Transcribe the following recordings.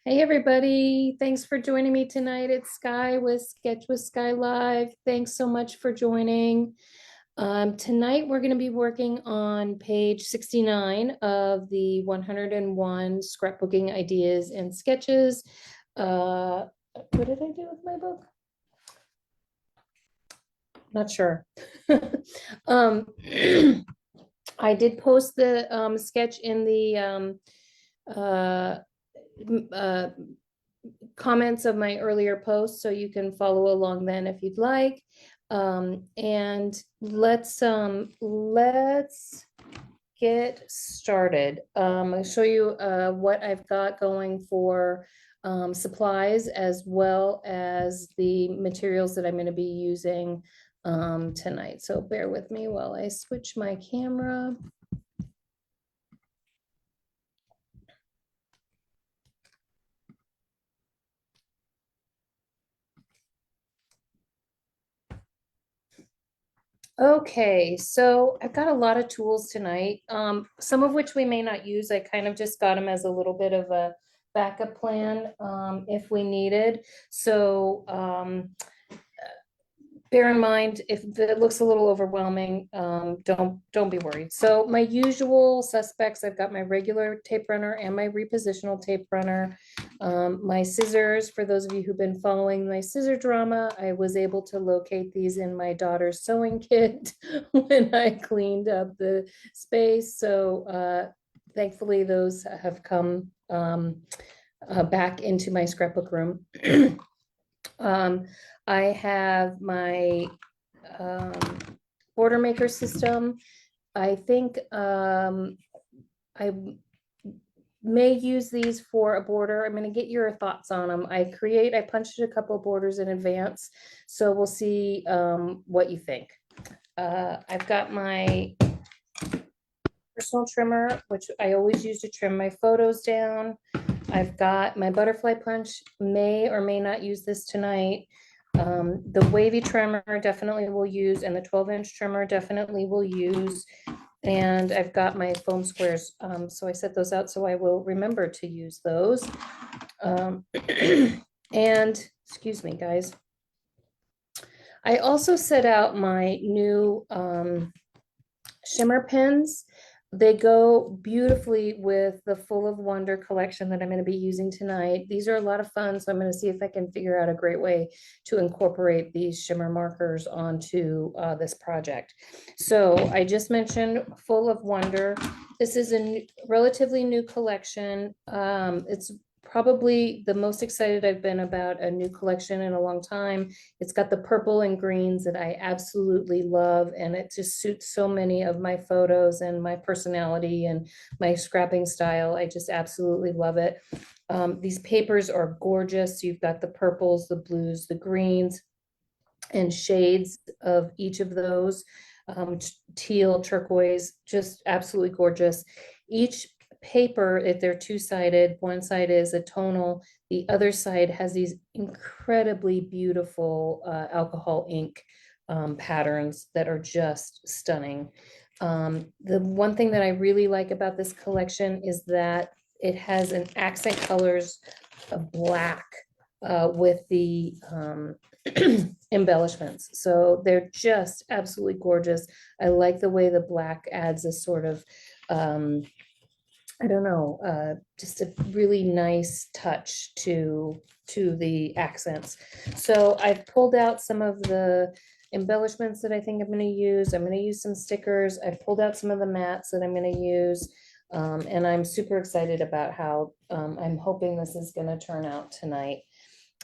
Hey everybody, thanks for joining me tonight. It's Skye with Sketch with Skye Live. Thanks so much for joining. Tonight we're going to be working on page 69 of the 101 Scrapbooking Ideas and Sketches. What did I do with my book? Not sure. um, I did post the sketch in the uh, comments of my earlier post, so you can follow along then if you'd like. And let's get started. I'll show you what I've got going for supplies, as well as the materials that I'm going to be using tonight. So bear with me while I switch my camera. Okay, so I've got a lot of tools tonight, some of which we may not use. I kind of just got them as a little bit of a backup plan if we needed. So bear in mind, if it looks a little overwhelming, don't be worried. So my usual suspects, I've got my regular tape runner and my repositional tape runner. My scissors, for those of you who've been following my scissor drama, I was able to locate these in my daughter's sewing kit when I cleaned up the space. So thankfully those have come back into my scrapbook room. I have my border maker system. I think I may use these for a border. I'm going to get your thoughts on them. I punched a couple of borders in advance, so we'll see what you think. I've got my personal trimmer, which I always use to trim my photos down. I've got my butterfly punch, may or may not use this tonight. The wavy trimmer definitely will use, and the 12-inch trimmer definitely will use. And I've got my foam squares. So I set those out so I will remember to use those. And excuse me, guys. I also set out my new shimmer pens. They go beautifully with the Full of Wonder collection that I'm going to be using tonight. These are a lot of fun, so I'm going to see if I can figure out a great way to incorporate these shimmer markers onto this project. So I just mentioned Full of Wonder. This is a relatively new collection. It's probably the most excited I've been about a new collection in a long time. It's got the purple and greens that I absolutely love, and it just suits so many of my photos and my personality and my scrapping style. I just absolutely love it. These papers are gorgeous. You've got the purples, the blues, the greens, and shades of each of those. Teal, turquoise, just absolutely gorgeous. Each paper, if they're two-sided, one side is a tonal, the other side has these incredibly beautiful alcohol ink patterns that are just stunning. The one thing that I really like about this collection is that it has an accent colors of black with the embellishments. So they're just absolutely gorgeous. I like the way the black adds a sort of I don't know, just a really nice touch to the accents. So I've pulled out some of the embellishments that I think I'm going to use. I'm going to use some stickers. I've pulled out some of the mats that I'm going to use. And I'm super excited about how I'm hoping this is going to turn out tonight.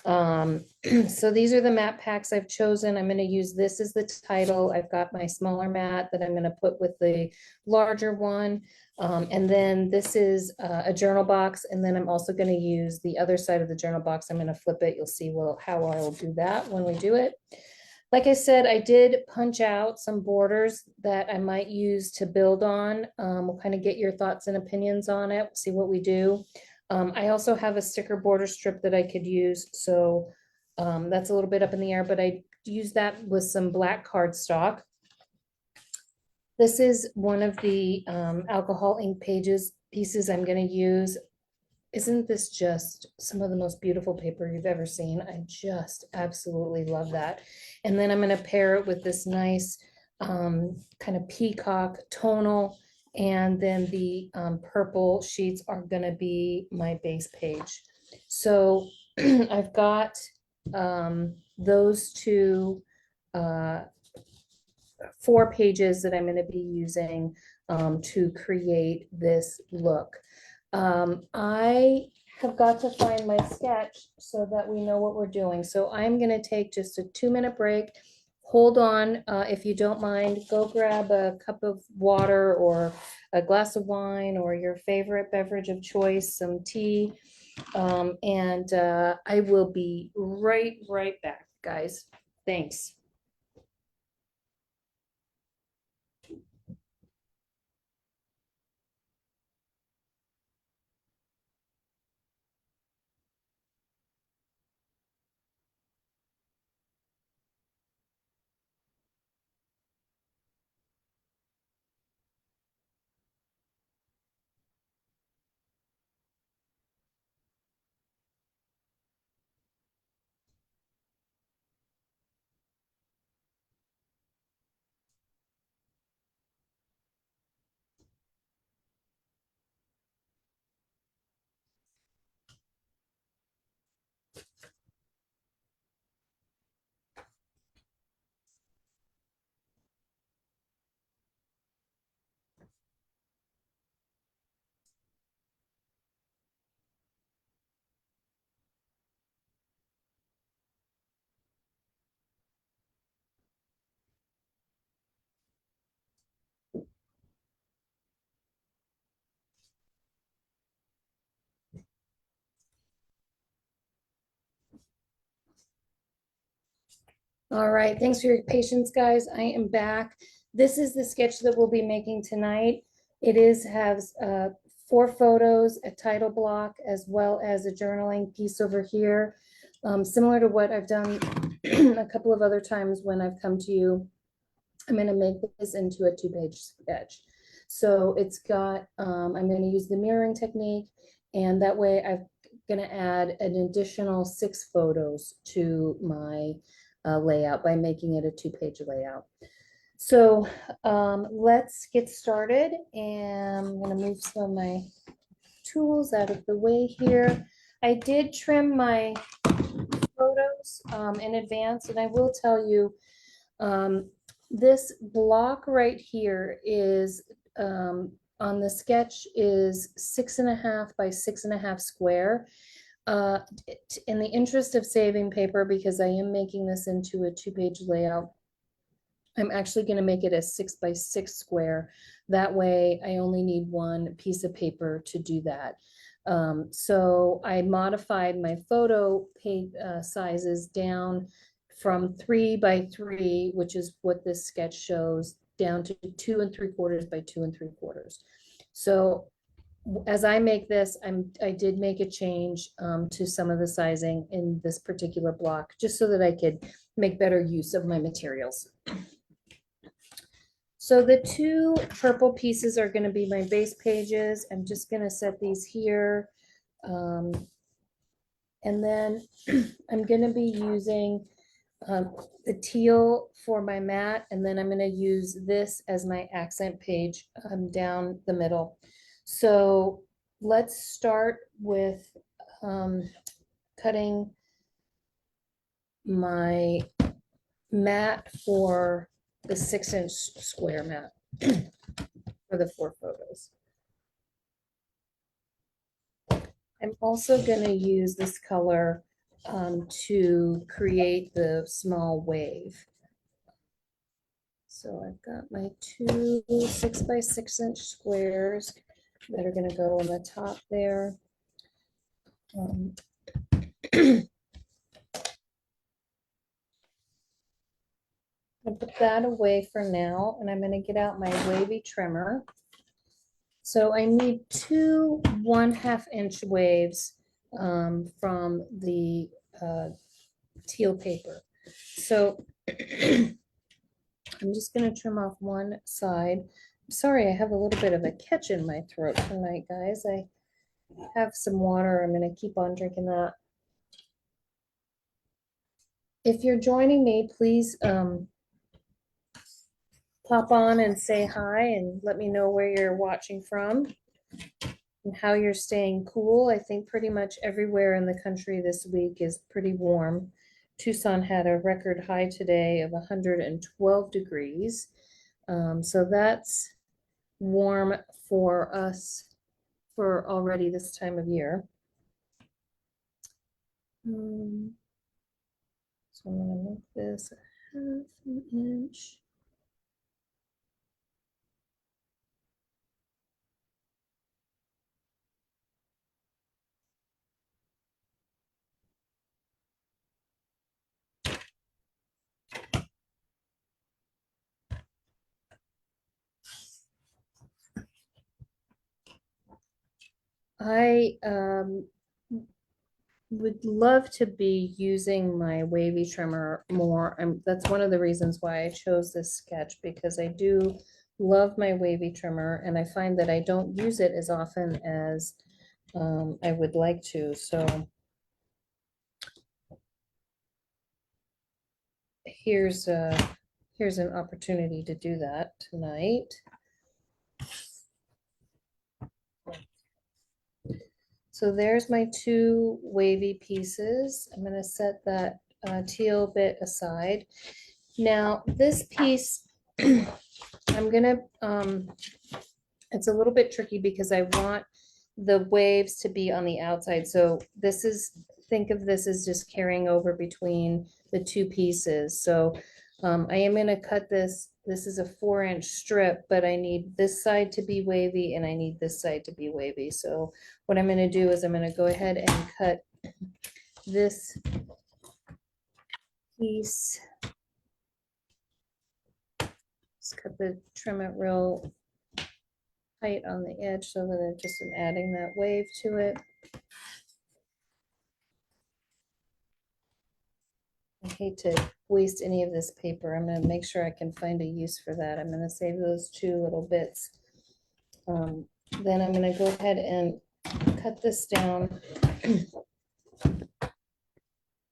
So these are the mat packs I've chosen. I'm going to use this as the title. I've got my smaller mat that I'm going to put with the larger one. And then this is a journal box. And then I'm also going to use the other side of the journal box. I'm going to flip it. You'll see how I will do that when we do it. Like I said, I did punch out some borders that I might use to build on. We'll kind of get your thoughts and opinions on it, see what we do. I also have a sticker border strip that I could use. So that's a little bit up in the air, but I use that with some black cardstock. This is one of the alcohol ink pieces I'm going to use. Isn't this just some of the most beautiful paper you've ever seen? I just absolutely love that. And then I'm going to pair it with this nice kind of peacock tonal. And then the purple sheets are going to be my base page. So I've got those two 4 pages that I'm going to be using to create this look. I have got to find my sketch so that we know what we're doing. So I'm going to take just a 2-minute break. Hold on, if you don't mind, go grab a cup of water or a glass of wine or your favorite beverage of choice, some tea. And I will be right back, guys. Thanks. All right, thanks for your patience, guys. I am back. This is the sketch that we'll be making tonight. It has 4 photos, a title block, as well as a journaling piece over here. Similar to what I've done a couple of other times when I've come to you. I'm going to make this into a 2-page sketch. So it's got, I'm going to use the mirroring technique, and that way I'm going to add an additional 6 photos to my layout by making it a 2-page layout. So let's get started, and I'm going to move some of my tools out of the way here. I did trim my photos in advance, and I will tell you, this block right here is on the sketch is 6.5 by 6.5 square. In the interest of saving paper, because I am making this into a 2-page layout, I'm actually going to make it a 6 by 6 square. That way I only need 1 piece of paper to do that. So I modified my photo page sizes down from 3 by 3, which is what this sketch shows, down to 2 3/4 by 2 3/4. So as I make this, I did make a change to some of the sizing in this particular block, just so that I could make better use of my materials. So the 2 purple pieces are going to be my base pages. I'm just going to set these here. And then I'm going to be using the teal for my mat, and then I'm going to use this as my accent page down the middle. So let's start with cutting my mat for the 6-inch square mat for the 4 photos. I'm also going to use this color to create the small wave. So I've got my 2 6 by 6-inch squares that are going to go on the top there. I'll put that away for now, and I'm going to get out my wavy trimmer. So I need 2 1/2-inch waves from the teal paper. So I'm just going to trim off one side. I'm sorry, I have a little bit of a catch in my throat tonight, guys. I have some water. I'm gonna keep on drinking that. If you're joining me, please pop on and say hi and let me know where you're watching from and how you're staying cool. I think pretty much everywhere in the country this week is pretty warm. Tucson had a record high today of 112 degrees. So that's warm for us for already this time of year. So I'm gonna make this a half an inch. I would love to be using my wavy trimmer more. That's one of the reasons why I chose this sketch, because I do love my wavy trimmer and I find that I don't use it as often as I would like to. So here's an opportunity to do that tonight. So there's my two wavy pieces. I'm going to set that teal bit aside. Now this piece, I'm going to, it's a little bit tricky because I want the waves to be on the outside. So this is, think of this as just carrying over between the two pieces. So I am going to cut this. This is a 4-inch strip, but I need this side to be wavy and I need this side to be wavy. So what I'm going to do is I'm going to go ahead and cut this piece. Just cut the trim it real tight on the edge so that I just am adding that wave to it. I hate to waste any of this paper. I'm going to make sure I can find a use for that. I'm going to save those two little bits. Then I'm going to go ahead and cut this down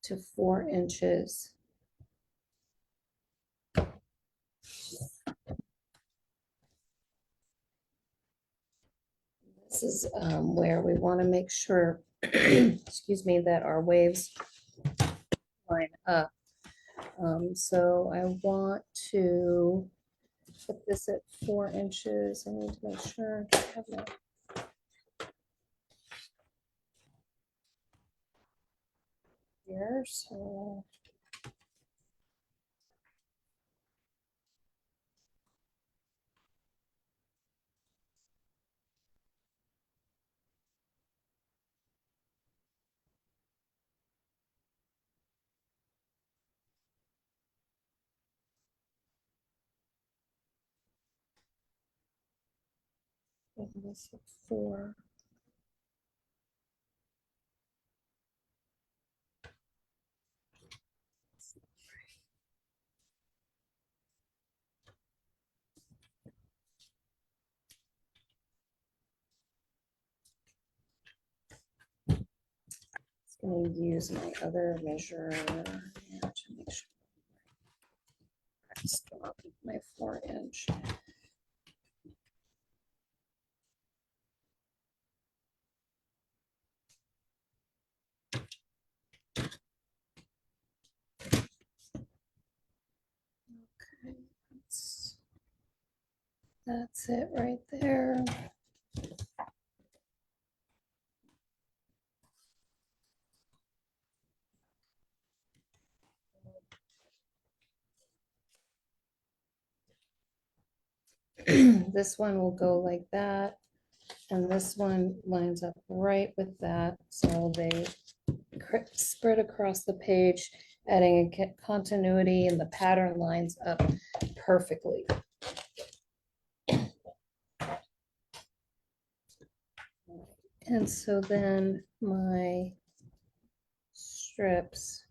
to 4 inches. This is where we want to make sure, excuse me, that our waves line up. So I want to put this at 4 inches. I need to make sure I have that. Here, so this at 4. Going to use my other measure to make sure I stop my 4-inch. Okay, that's it right there. This one will go like that, and this one lines up right with that, so they spread across the page, adding a continuity, and the pattern lines up perfectly. And so then my strips,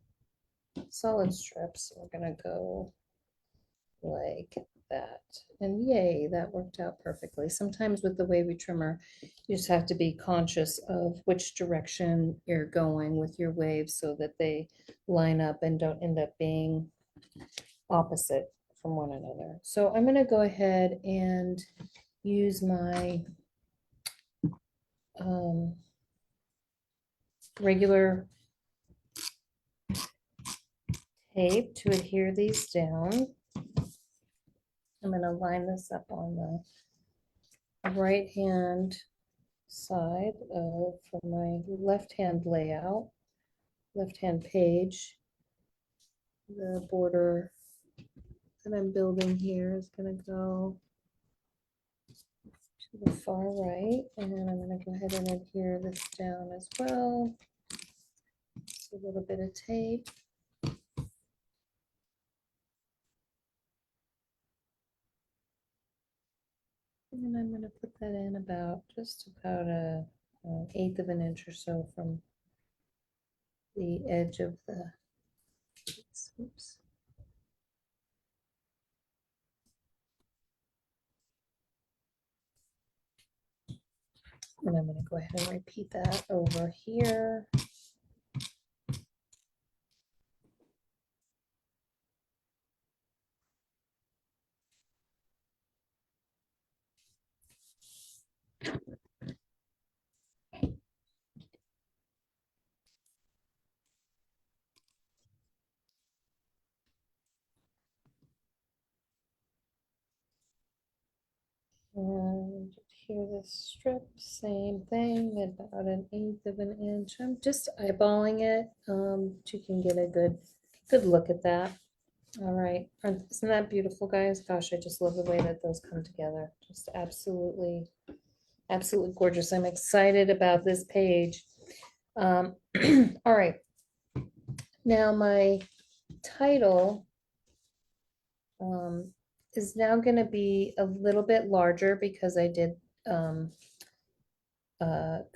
solid strips, are gonna go like that. And yay, that worked out perfectly. Sometimes with the wavy trimmer, you just have to be conscious of which direction you're going with your waves so that they line up and don't end up being opposite from one another. So I'm going to go ahead and use my regular tape to adhere these down. I'm going to line this up on the right hand side of for my left hand layout, left hand page. The border that I'm building here is going to go to the far right, and then I'm going to go ahead and adhere this down as well. Just a little bit of tape. And I'm going to put that in about just about an eighth of an inch or so from the edge of the, oops. And I'm going to go ahead and repeat that over here. And here this strip, same thing, about an eighth of an inch. I'm just eyeballing it. You can get a good look at that. All right, isn't that beautiful, guys? Gosh, I just love the way that those come together. Just absolutely, absolutely gorgeous. I'm excited about this page. All right, now my title is now going to be a little bit larger because I did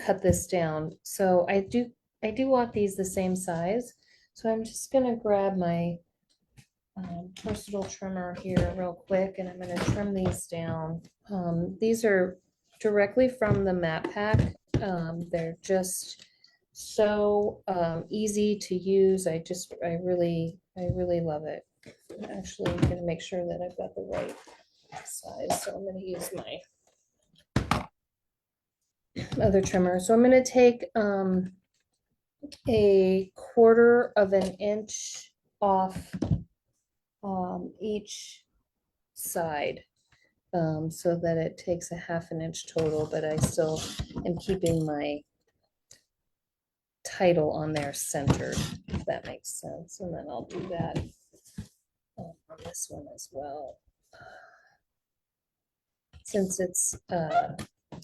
cut this down. So I do want these the same size. So I'm just going to grab my personal trimmer here real quick, and I'm going to trim these down. These are directly from the Map Pack. They're just so easy to use. I really love it. Actually, I'm going to make sure that I've got the right size. So I'm going to use my other trimmer. So I'm going to take a quarter of an inch off each side, so that it takes a half an inch total, but I still am keeping my title on there centered, if that makes sense. And then I'll do that on this one as well. Since it's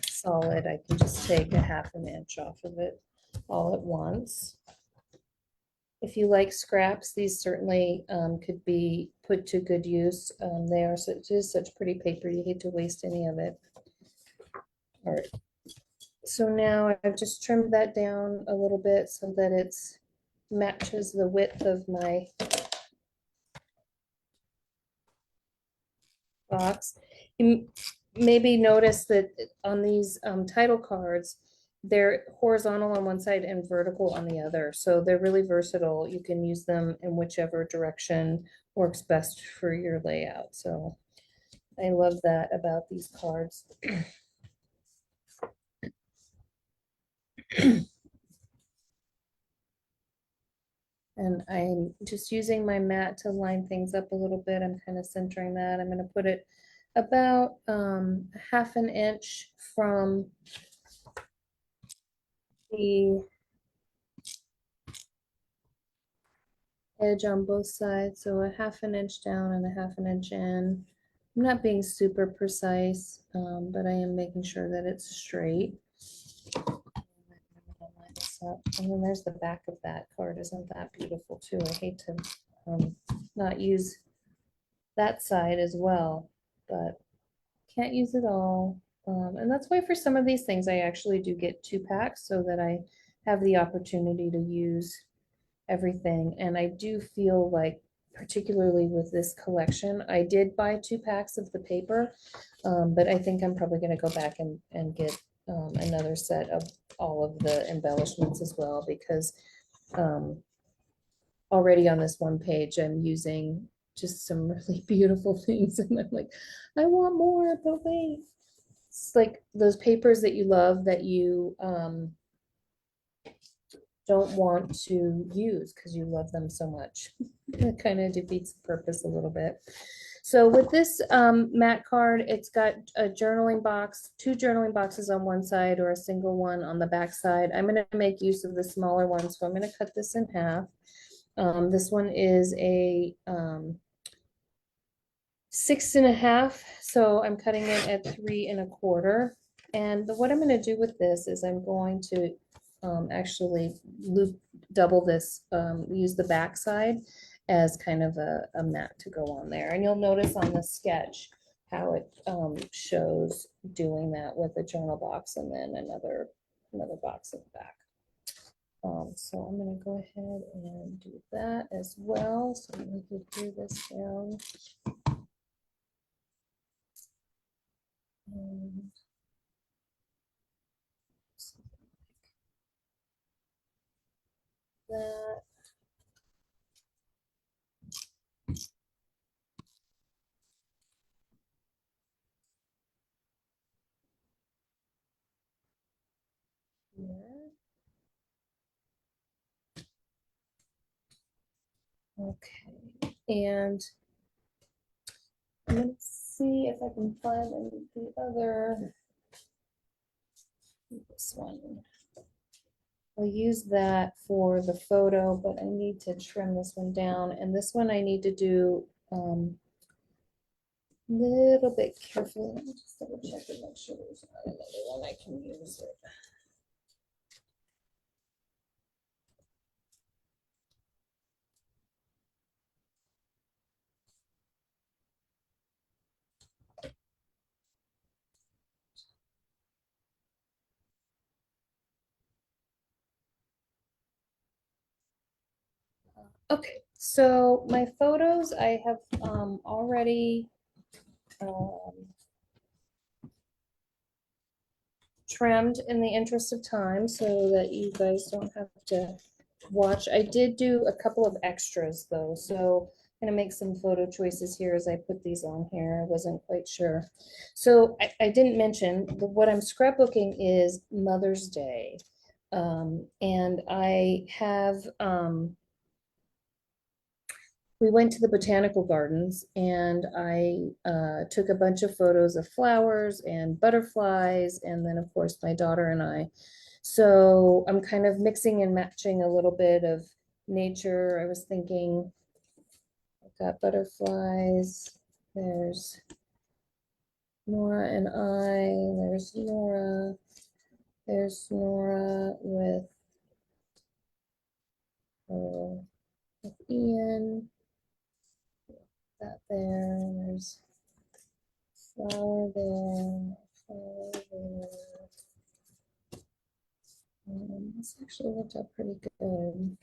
solid, I can just take a half an inch off of it all at once. If you like scraps, these certainly could be put to good use. They are such pretty paper, you hate to waste any of it. All right. So now I've just trimmed that down a little bit so that it's matches the width of my box. You maybe notice that on these title cards, they're horizontal on one side and vertical on the other. So they're really versatile. You can use them in whichever direction works best for your layout. So I love that about these cards. And I'm just using my mat to line things up a little bit. I'm kind of centering that. I'm going to put it about half an inch from the edge on both sides. So a half an inch down and a half an inch in. I'm not being super precise, but I am making sure that it's straight. And then there's the back of that card. Isn't that beautiful too? I hate to not use that side as well, but can't use it all. And that's why for some of these things, I actually do get 2 packs so that I have the opportunity to use everything. And I do feel like particularly with this collection. I did buy 2 packs of the paper, but I think I'm probably gonna go back and get another set of all of the embellishments as well, because um, already on this one page, I'm using just some really beautiful things, and I'm like, I want more, but wait. It's like those papers that you love that you don't want to use because you love them so much. It kind of defeats the purpose a little bit. So with this mat card, it's got a journaling box, 2 journaling boxes on one side or a single one on the back side. I'm going to make use of the smaller one, so I'm going to cut this in half. This one is a 6.5, so I'm cutting it at 3.25. And what I'm going to do with this is I'm going to actually double this, use the back side as kind of a mat to go on there. And you'll notice on the sketch how it shows doing that with a journal box and then another box in the back. So I'm going to go ahead and do that as well. So I'm going to do this down. And that. Here. Okay, and I'm gonna see if I can find the other, this one. I'll use that for the photo, but I need to trim this one down, and this one I need to do a little bit carefully. Let me just double check and make sure there's not another one I can use it. Okay, so my photos I have already trimmed in the interest of time so that you guys don't have to watch. I did do a couple of extras though, so I'm gonna make some photo choices here as I put these on here. I wasn't quite sure. So I didn't mention what I'm scrapbooking is Mother's Day. And I have we went to the botanical gardens and I took a bunch of photos of flowers and butterflies, and then of course my daughter and I. So I'm kind of mixing and matching a little bit of nature. I was thinking, I've got butterflies, there's Nora and there's Nora with Ian, that there, there's flower there, flower there. This actually worked out pretty good.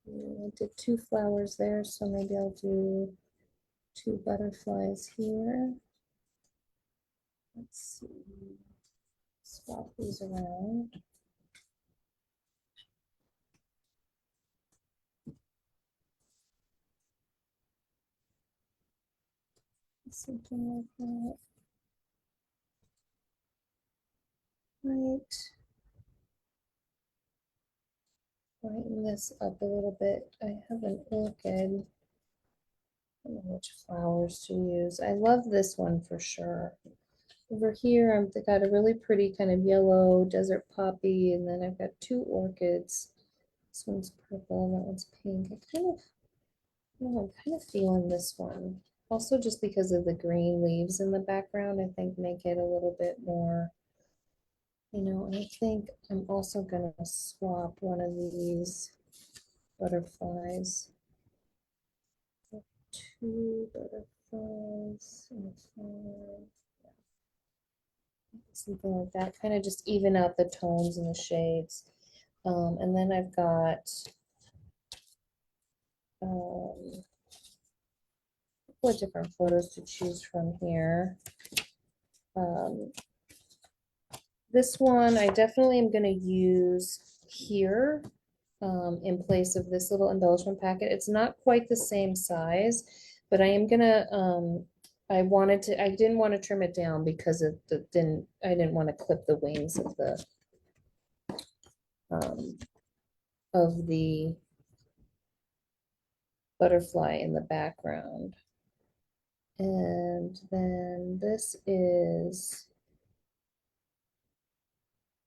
I did 2 flowers there, so maybe I'll do 2 butterflies here. Let's see, swap these around. Something like that. Right. Brighten this up a little bit. I have an orchid. I don't know which flowers to use. I love this one for sure. Over here, I've got a really pretty kind of yellow desert poppy, and then I've got 2 orchids. This one's purple, that one's pink. I'm kind of feeling this one. Also, just because of the green leaves in the background, I think make it a little bit more, and I think I'm also gonna swap one of these butterflies. 2 butterflies and a flower. Something like that, kind of just even out the tones and the shades. And then I've got couple of different photos to choose from here. Um, this one I definitely am going to use here in place of this little embellishment packet. It's not quite the same size, but I am gonna, I didn't want to trim it down because I didn't want to clip the wings um, of the butterfly in the background. And then this is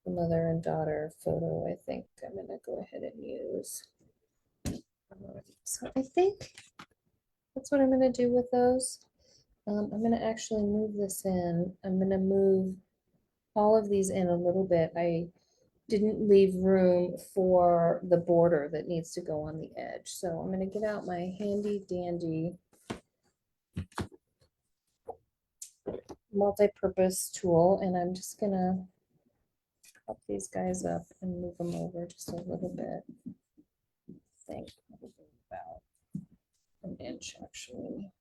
the mother and daughter photo. I think I'm gonna go ahead and use. So I think that's what I'm gonna do with those. I'm gonna actually move this in. I'm gonna move all of these in a little bit. I didn't leave room for the border that needs to go on the edge. So I'm gonna get out my handy dandy multi-purpose tool, and I'm just gonna help these guys up and move them over just a little bit. I think about an inch actually.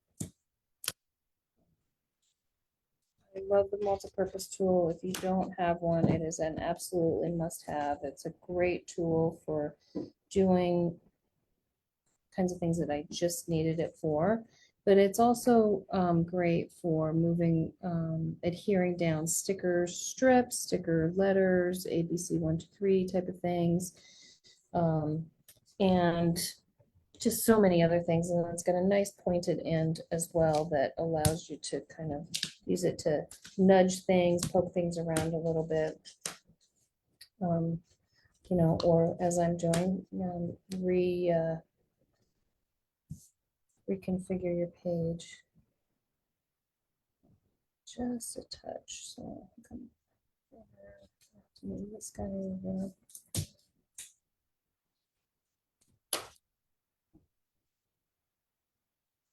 I love the multi-purpose tool. If you don't have one, it is an absolutely must-have. It's a great tool for doing kinds of things that I just needed it for. But it's also great for moving, adhering down sticker strips, sticker letters, ABC 1, 2, 3 type of things. And just so many other things. And it's got a nice pointed end as well that allows you to kind of use it to nudge things, poke things around a little bit. You know, or as I'm doing, reconfigure your page just a touch. So come to move this guy over.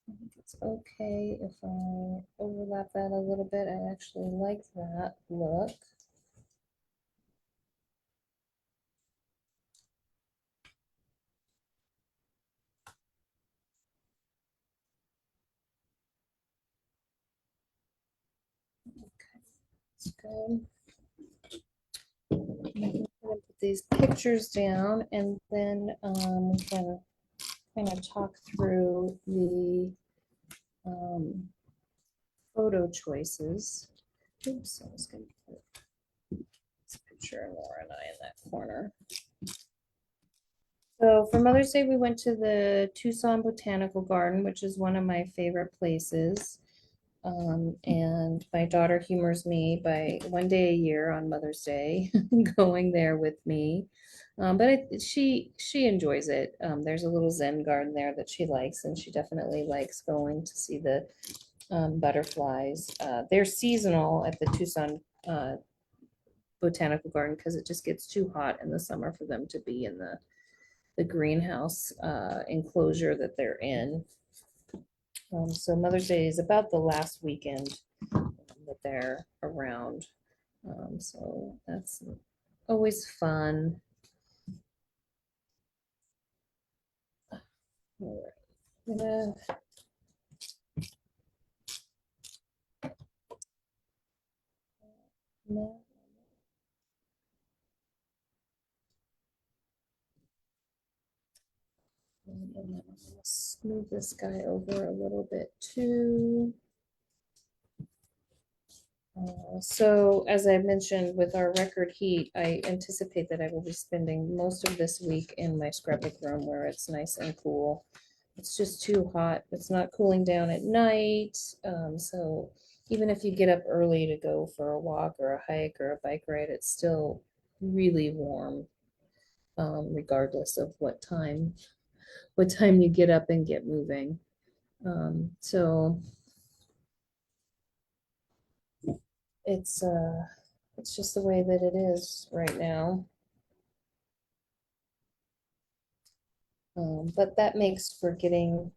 I think it's okay if I overlap that a little bit. I actually like that look. Okay, that's good. I'm gonna put these pictures down, and then we can kind of talk through the photo choices. Oops, I was going to put this picture of Laura and I in that corner. So for Mother's Day, we went to the Tucson Botanical Garden, which is one of my favorite places. And my daughter humors me by one day a year on Mother's Day going there with me. But she enjoys it. There's a little Zen garden there that she likes, and she definitely likes going to see the butterflies. They're seasonal at the Tucson Botanical Garden because it just gets too hot in the summer for them to be in the greenhouse enclosure that they're in. So Mother's Day is about the last weekend that they're around. So that's always fun. All right. I'm gonna no, and then I'm gonna smooth this guy over a little bit too. So as I mentioned, with our record heat, I anticipate that I will be spending most of this week in my scrapbook room where it's nice and cool. It's just too hot. It's not cooling down at night. So even if you get up early to go for a walk or a hike or a bike ride, it's still really warm, regardless of what time you get up and get moving. So it's it's just the way that it is right now. But that makes for getting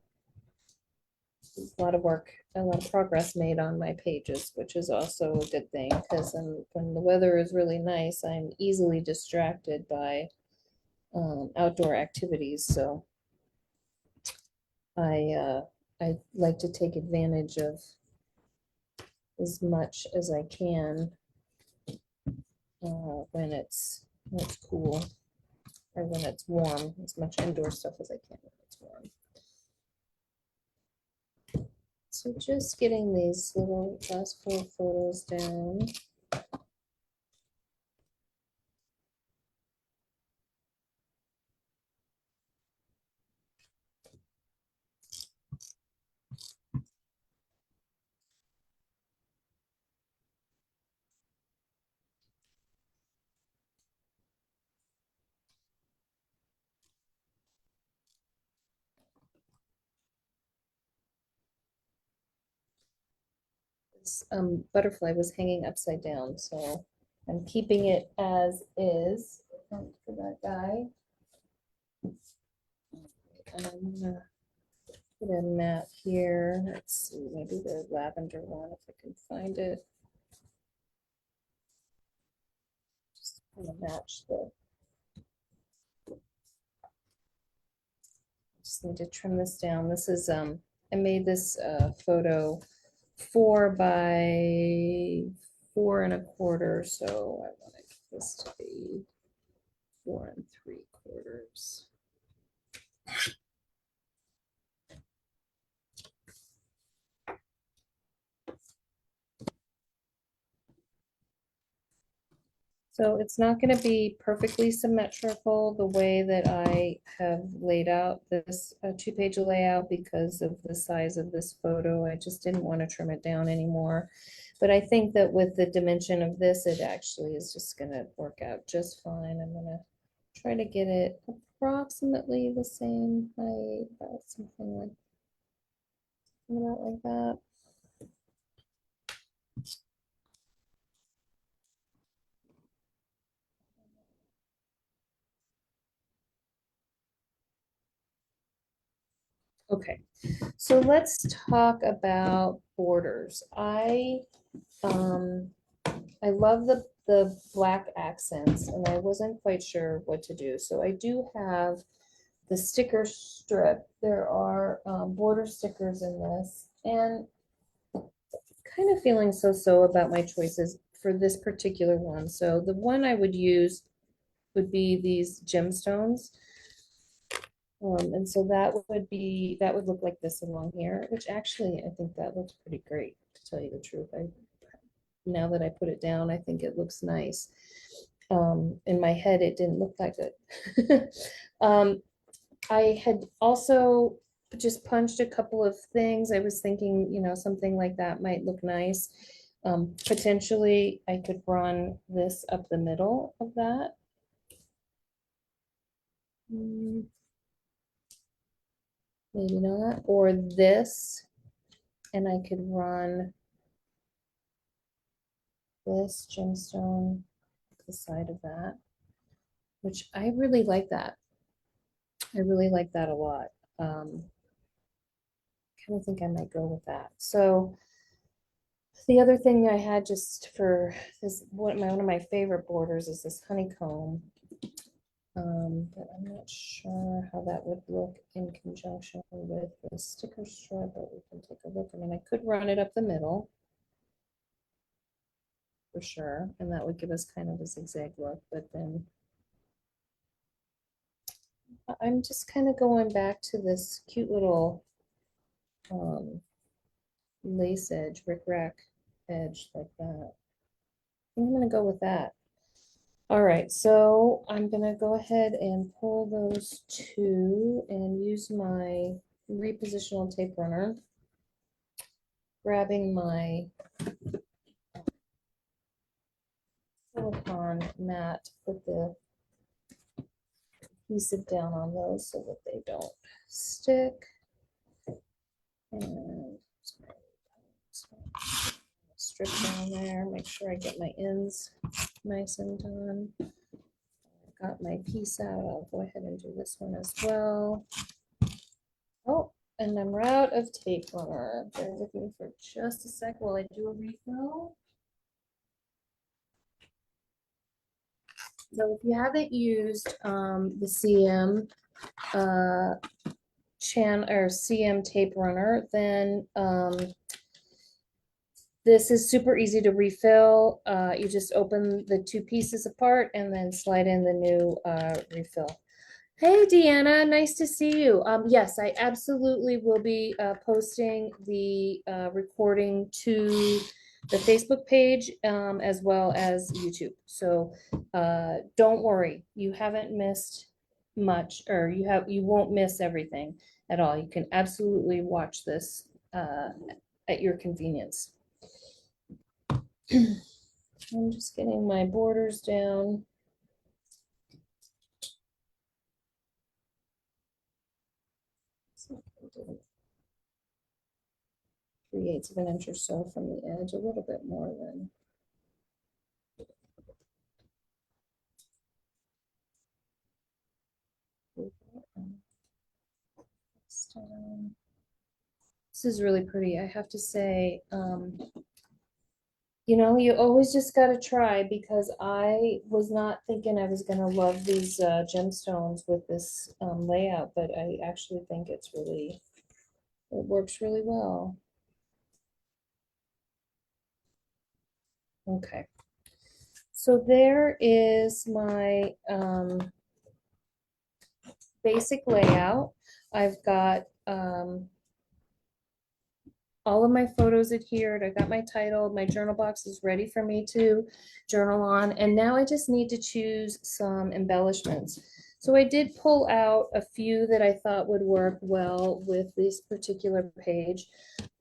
a lot of work, a lot of progress made on my pages, which is also a good thing because when the weather is really nice, I'm easily distracted by outdoor activities. So I like to take advantage of as much as I can when it's cool or when it's warm, as much indoor stuff as I can when it's warm. So just getting these little last 4 photos down. This butterfly was hanging upside down, so I'm keeping it as is for that guy. And I'm gonna put a mat here. Let's see, maybe the lavender one if I can find it. Just kind of match the. Just need to trim this down. This is I made this photo 4 by 4 1/4, so I want this to be 4 3/4. So it's not going to be perfectly symmetrical the way that I have laid out this 2-page layout because of the size of this photo. I just didn't want to trim it down anymore. But I think that with the dimension of this, it actually is just going to work out just fine. I'm going to try to get it approximately the same height, about something like that. Okay, so let's talk about borders. Um I love the black accents and I wasn't quite sure what to do. So I do have the sticker strip. There are border stickers in this and kind of feeling so-so about my choices for this particular one. So the one I would use would be these gemstones. And so that would look like this along here, which actually I think that looks pretty great, to tell you the truth. Now that I put it down, I think it looks nice. In my head, it didn't look like it. I had also just punched a couple of things. I was thinking, something like that might look nice. Potentially, I could run this up the middle of that. Maybe not. Or this, and I could run this gemstone the side of that, which I really like that. I really like that a lot. Kind of think I might go with that. So the other thing I had just for this, one of my favorite borders is this honeycomb. But I'm not sure how that would look in conjunction with the sticker strip, but we can take a look. I mean, I could run it up the middle for sure, and that would give us kind of a zigzag look, but then I'm just kind of going back to this cute little lace edge, rickrack edge like that. I'm going to go with that. All right, so I'm going to go ahead and pull those two and use my repositional tape runner, grabbing my silicone mat, put the adhesive down on those so that they don't stick. And strip down there, make sure I get my ends nice and done. Got my piece out. I'll go ahead and do this one as well. Oh, and I'm out of tape runner. Bear with me for just a sec while I do a refill. So if you haven't used the CM CM tape runner, then this is super easy to refill. You just open the two pieces apart and then slide in the new refill. Hey, Deanna, nice to see you. Yes, I absolutely will be posting the recording to the Facebook page as well as YouTube. So don't worry, you haven't missed much, or you won't miss everything at all. You can absolutely watch this at your convenience. I'm just getting my borders down. Creates an inch or so from the edge, a little bit more than. This is really pretty, I have to say. You know, you always just got to try, because I was not thinking I was going to love these gemstones with this layout, but I actually think it works really well. Okay. So there is my basic layout. I've got all of my photos adhered. I got my title. My journal box is ready for me to journal on. And now I just need to choose some embellishments. So I did pull out a few that I thought would work well with this particular page.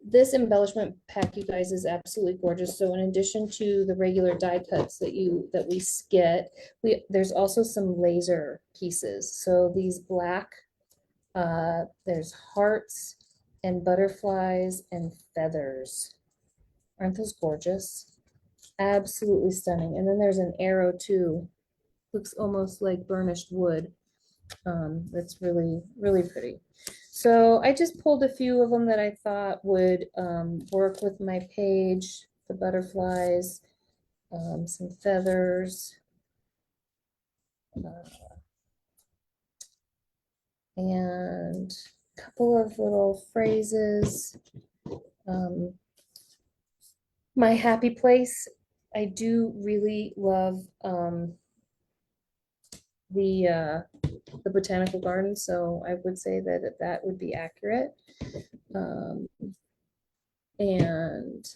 This embellishment pack, you guys, is absolutely gorgeous. So in addition to the regular die cuts that we get, there's also some laser pieces. So these black, there's hearts and butterflies and feathers. Aren't those gorgeous? Absolutely stunning. And then there's an arrow too. Looks almost like burnished wood. That's really, really pretty. So I just pulled a few of them that I thought would work with my page. The butterflies, some feathers, and a couple of little phrases. My happy place. I do really love the botanical garden, so I would say that would be accurate. And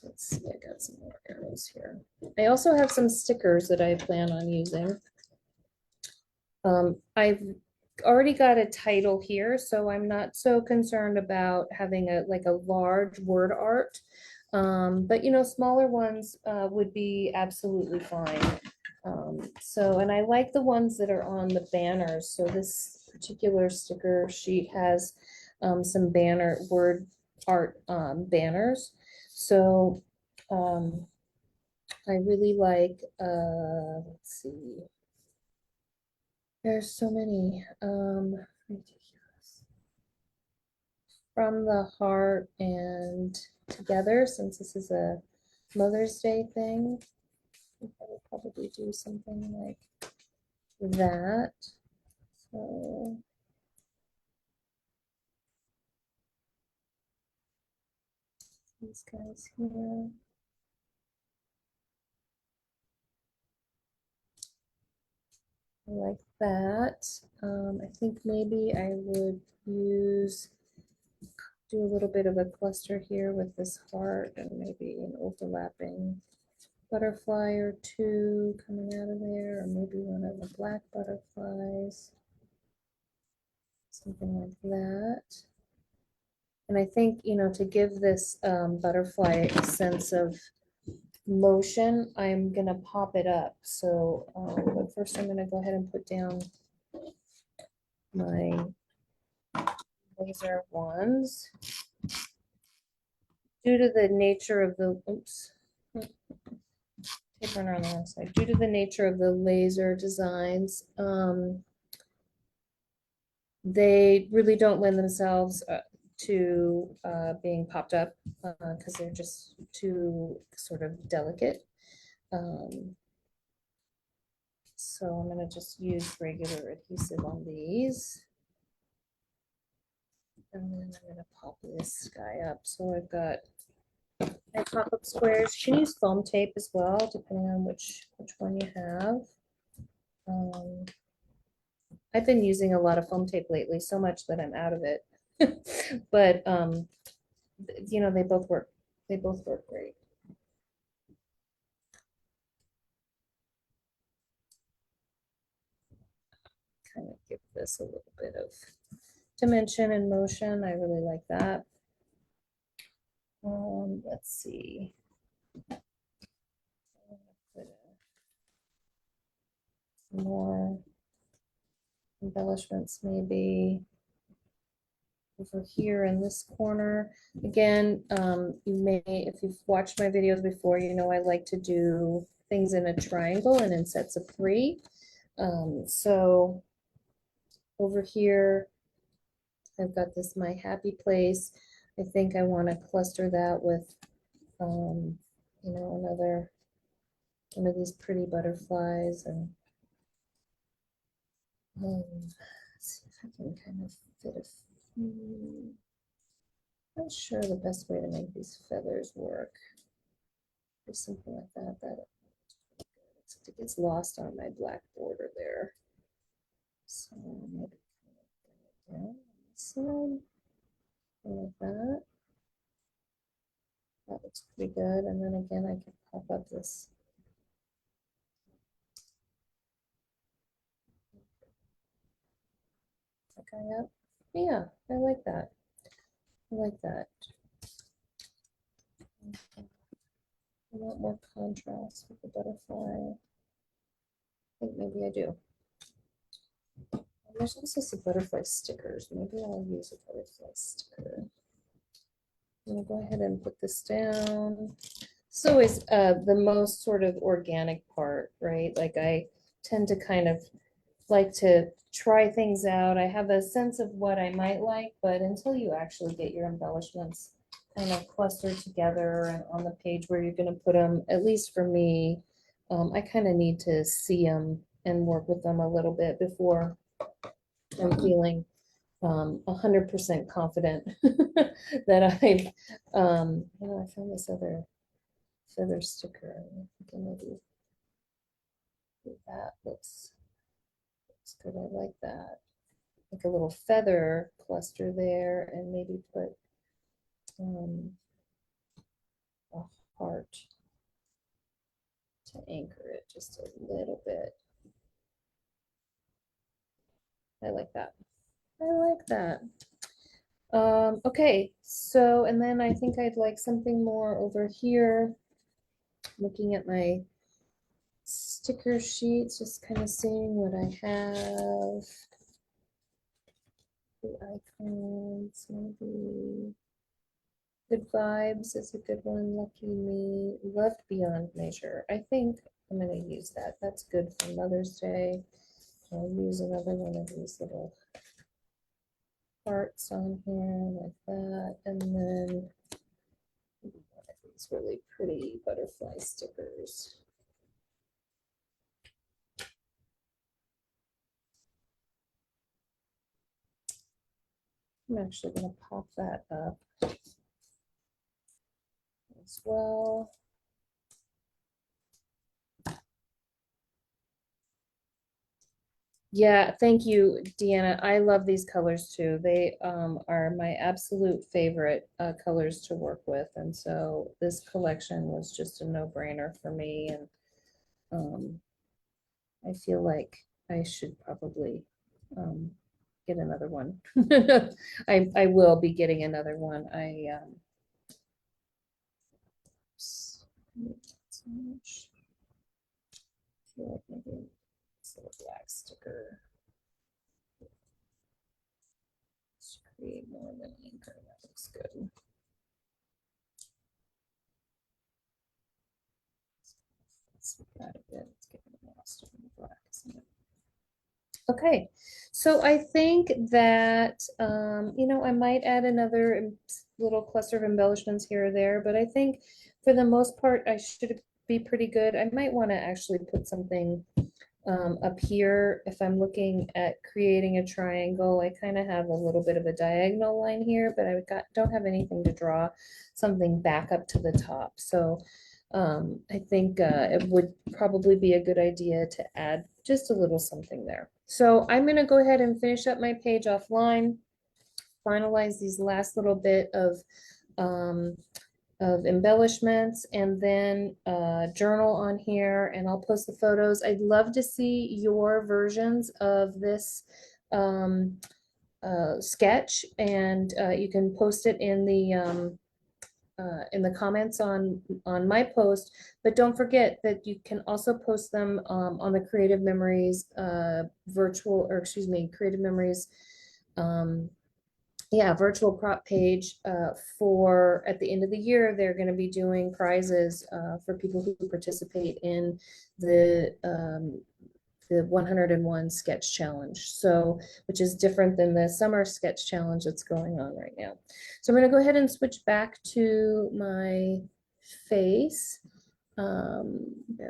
let's see, I got some more arrows here. I also have some stickers that I plan on using. I've already got a title here, so I'm not so concerned about having a large word art. But you know, smaller ones would be absolutely fine. And I like the ones that are on the banners. So this particular sticker sheet has some banner word art banners. So I really like, let's see, there's so many. Ridiculous. From the heart and together, since this is a Mother's Day thing, I would probably do something like that. So these guys here. I like that. I think maybe I would do a little bit of a cluster here with this heart and maybe an overlapping butterfly or two coming out of there, or maybe one of the black butterflies, something like that. And I think, you know, to give this butterfly a sense of motion, I'm gonna pop it up. So, but first I'm gonna go ahead and put down my laser ones. Due to the nature of the, oops, paper on the wrong side. Due to the nature of the laser designs, they really don't lend themselves to being popped up because they're just too sort of delicate. So I'm going to just use regular adhesive on these. And then I'm gonna pop this guy up. So I've got my pop-up squares. You can use foam tape as well, depending on which one you have. I've been using a lot of foam tape lately, so much that I'm out of it. But you know, they both work. They both work great. Kind of give this a little bit of dimension and motion. I really like that. Let's see. Put more embellishments maybe over here in this corner. Again, you may, if you've watched my videos before, you know I like to do things in a triangle and in sets of 3. So over here, I've got this my happy place. I think I want to cluster that with, you know, another one of these pretty butterflies, and let's see if I can kind of fit a few. Not sure the best way to make these feathers work. Or something like that. Except it gets lost on my black border there. So maybe kind of down this side, like that. That looks pretty good. And then again, I can pop up this. Guy up. Yeah, I like that. I like that. I want more contrast with the butterfly. I think maybe I do. And there's also some butterfly stickers. Maybe I'll use a butterfly sticker. I'm gonna go ahead and put this down. It's always the most sort of organic part, right? Like I tend to kind of like to try things out. I have a sense of what I might like, but until you actually get your embellishments kind of clustered together and on the page where you're going to put them, at least for me, I kind of need to see them and work with them a little bit before I'm feeling 100% confident that I've, you know, I found this other feather sticker. I think maybe that looks good. I like that. Like a little feather cluster there, and maybe put a heart to anchor it just a little bit. I like that. I like that. Okay, so, and then I think I'd like something more over here. Looking at my sticker sheets, just kind of seeing what I have. The icons, maybe. Good Vibes is a good one. Lucky Me. Loved Beyond Measure. I think I'm going to use that. That's good for Mother's Day. I'll use another one of these little hearts on here like that. And then one of these really pretty butterfly stickers. I'm actually going to pop that up as well. Yeah, thank you, Deanna. I love these colors too. They are my absolute favorite colors to work with. And so this collection was just a no-brainer for me. And I feel like I should probably get another one. I will be getting another one. So much. I feel like maybe it's a little black sticker. Let's create more of an anchor. That looks good. Let's look at it a bit. It's getting lost in the black, isn't it? Okay, so I think that, you know, I might add another little cluster of embellishments here or there, but I think for the most part, I should be pretty good. I might want to actually put something Up here, if I'm looking at creating a triangle, I kind of have a little bit of a diagonal line here, but don't have anything to draw something back up to the top. So I think it would probably be a good idea to add just a little something there. So I'm going to go ahead and finish up my page offline, finalize these last little bit um, of embellishments, and then journal on here, and I'll post the photos. I'd love to see your versions of this sketch, and you can post it in the comments on my post, but don't forget that you can also post them on the Creative Memories Creative Memories virtual prop page for at the end of the year. They're going to be doing prizes for people who participate in the 101 sketch challenge, so which is different than the summer sketch challenge that's going on right now. So I'm going to go ahead and switch back to my face. Bear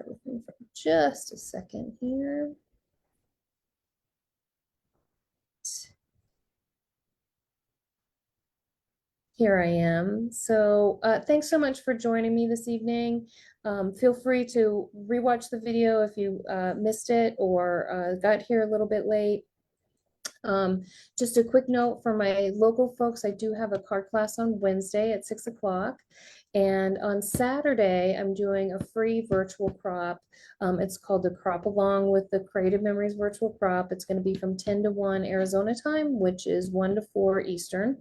with me for just a second here. Here I am. So thanks so much for joining me this evening. Feel free to rewatch the video if you missed it or got here a little bit late. Just a quick note for my local folks, I do have a card class on Wednesday at 6 o'clock. And on Saturday, I'm doing a free virtual crop. It's called the Crop Along with the Creative Memories virtual crop. It's going to be from 10 to 1 Arizona time, which is 1 to 4 Eastern.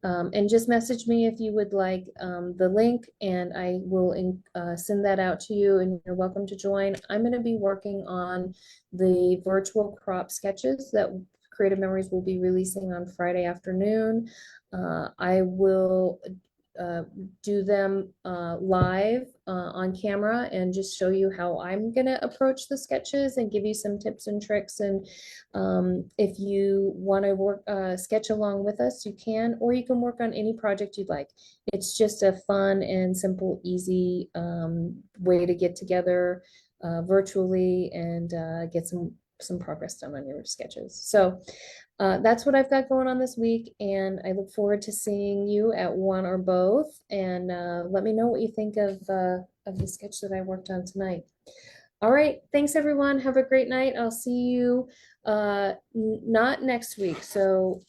And just message me if you would like the link, and I will send that out to you, and you're welcome to join. I'm going to be working on the virtual crop sketches that Creative Memories will be releasing on Friday afternoon. I will do them live on camera and just show you how I'm gonna approach the sketches and give you some tips and tricks. And if you want to work sketch along with us, you can, or you can work on any project you'd like. It's just a fun and simple, easy way to get together virtually and get some progress done on your sketches. So that's what I've got going on this week, and I look forward to seeing you at one or both. And let me know what you think of the sketch that I worked on tonight. All right, thanks everyone. Have a great night. I'll see you not next week. So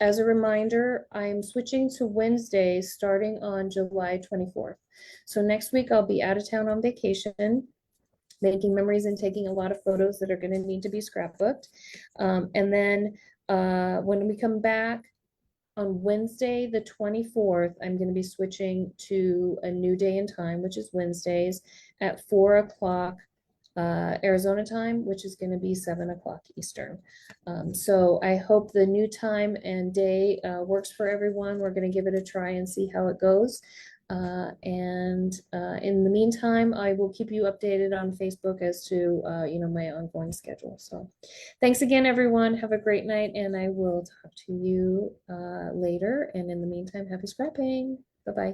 as a reminder, I'm switching to Wednesdays starting on July 24th. So next week I'll be out of town on vacation, making memories and taking a lot of photos that are going to need to be scrapbooked. And then when we come back on Wednesday, the 24th, I'm going to be switching to a new day and time, which is Wednesdays at 4 o'clock Arizona time, which is going to be 7 o'clock Eastern. So I hope the new time and day works for everyone. We're going to give it a try and see how it goes. In the meantime, I will keep you updated on Facebook as to my ongoing schedule. So thanks again, everyone. Have a great night, and I will talk to you later. And in the meantime, happy scrapping. Bye-bye.